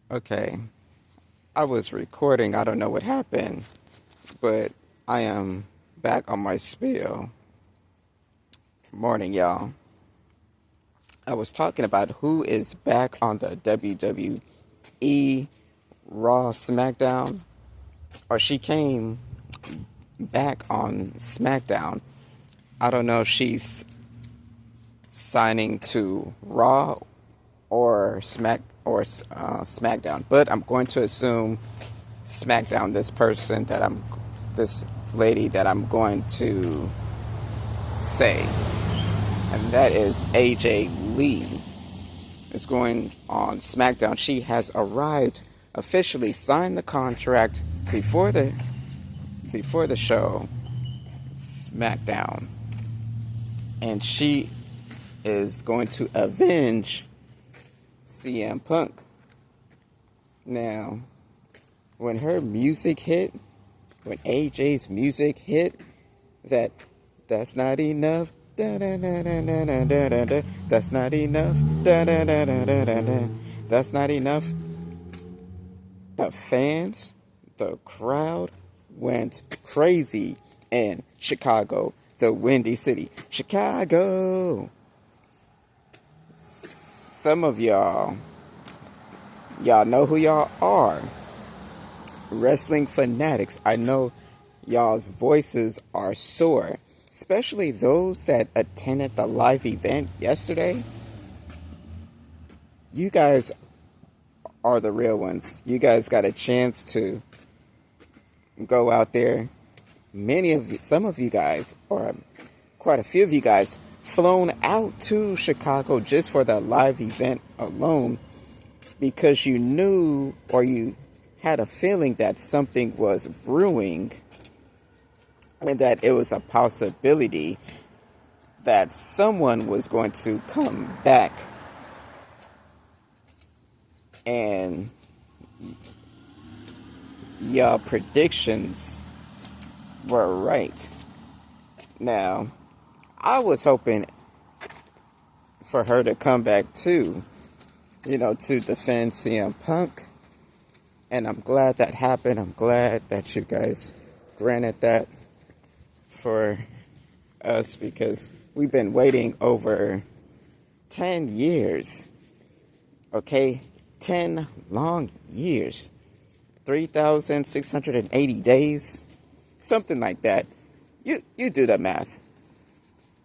Okay, I was recording. I don't know what happened, but I am back on my spiel. Morning, y'all. I was talking about who is back on the WWE Raw SmackDown, or she came back on SmackDown. I don't know if she's signing to Raw or SmackDown, but I'm going to assume SmackDown. This lady that I'm going to say, and that is AJ Lee, is going on SmackDown. She has arrived, officially signed the contract before the show, SmackDown, and she is going to avenge CM Punk. Now, when her music hit, when AJ's music hit, that's not enough. Da, da, da, da, da, da, da, da. That's not enough. Da, da, da, da, da, da, da. That's not enough. The fans, the crowd went crazy in Chicago, the Windy City. Chicago. Some of y'all know who y'all are. Wrestling fanatics. I know y'all's voices are sore, especially those that attended the live event yesterday. You guys are the real ones. You guys got a chance to go out there. Some of you guys, or quite a few of you guys, flown out to Chicago just for the live event alone because you knew, or you had a feeling that something was brewing and that it was a possibility that someone was going to come back, and your predictions were right. Now, I was hoping for her to come back too, to defend CM Punk, and I'm glad that happened. I'm glad that you guys granted that for us, because we've been waiting over 10 years. Okay? 10 long years. 3,680 days. Something like that. You do the math.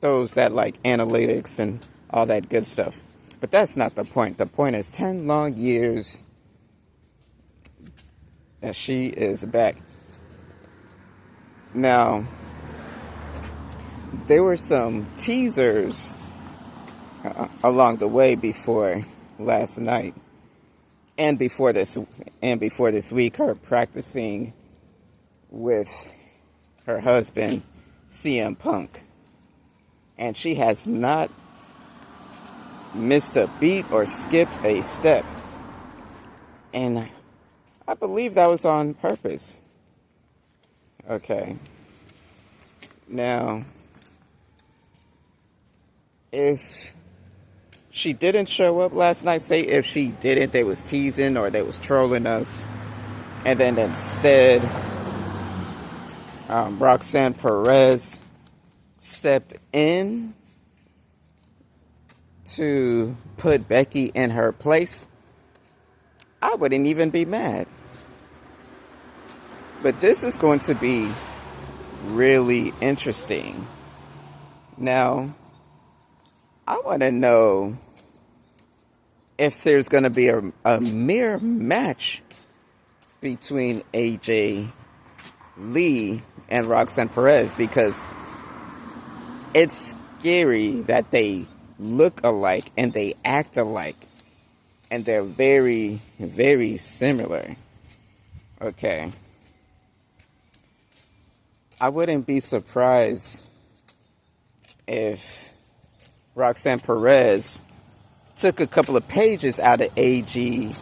Those that like analytics and all that good stuff. But that's not the point. The point is 10 long years that she is back. Now, there were some teasers along the way before last night and before this week, her practicing with her husband CM Punk, and she has not missed a beat or skipped a step, and I believe that was on purpose. Okay, now if she didn't show up last night, say if she didn't, they was teasing or they was trolling us, and then instead Roxanne Perez stepped in to put Becky in her place, I wouldn't even be mad. But this is going to be really interesting. Now, I want to know if there's going to be a mere match between AJ Lee and Roxanne Perez, because it's scary that they look alike and they act alike and they're very, very similar. Okay. I wouldn't be surprised if Roxanne Perez took a couple of pages out of AJ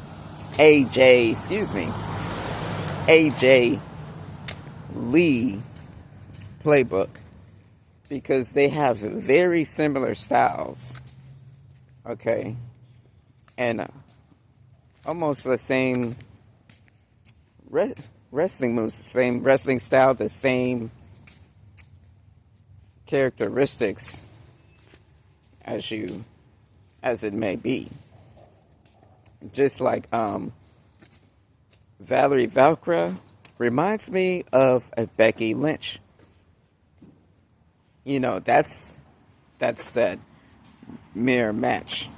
Lee playbook, because they have very similar styles. Okay. And almost the same wrestling moves, the same wrestling style, the same characteristics as it may be. Just like Valerie Valkyra reminds me of a Becky Lynch. That's that mirror match.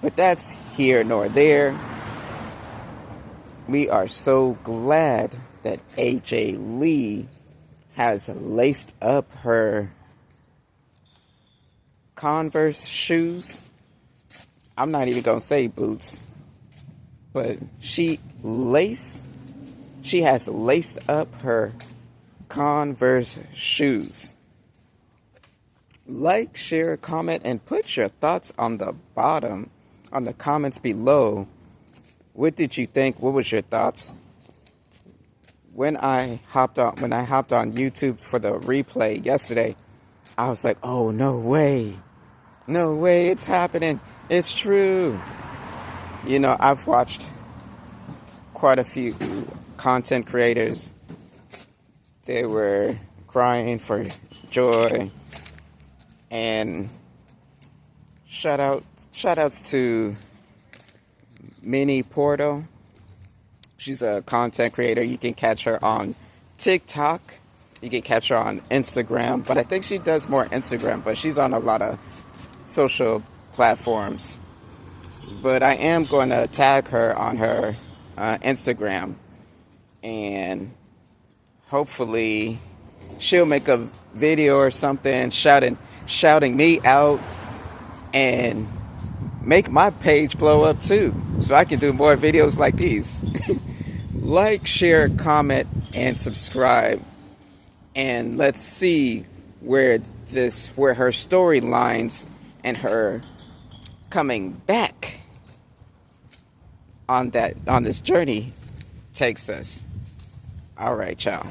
But that's here nor there. We are so glad that AJ Lee has laced up her Converse shoes. I'm not even going to say boots. But she has laced up her Converse shoes. Like, share, comment, and put your thoughts on the bottom, on the comments below. What did you think? What was your thoughts? When I hopped on YouTube for the replay yesterday, I was like, oh, no way. No way, it's happening. It's true. I've watched quite a few content creators. They were crying for joy. And shout outs to Minnie Porto. She's a content creator. You can catch her on TikTok. You can catch her on Instagram. But I think she does more Instagram. But she's on a lot of social platforms. But I am going to tag her on her Instagram. And hopefully she'll make a video or something shouting me out and make my page blow up too, so I can do more videos like these. Like, share, comment, and subscribe, and let's see where her storylines and her coming back on this journey takes us. All right, y'all.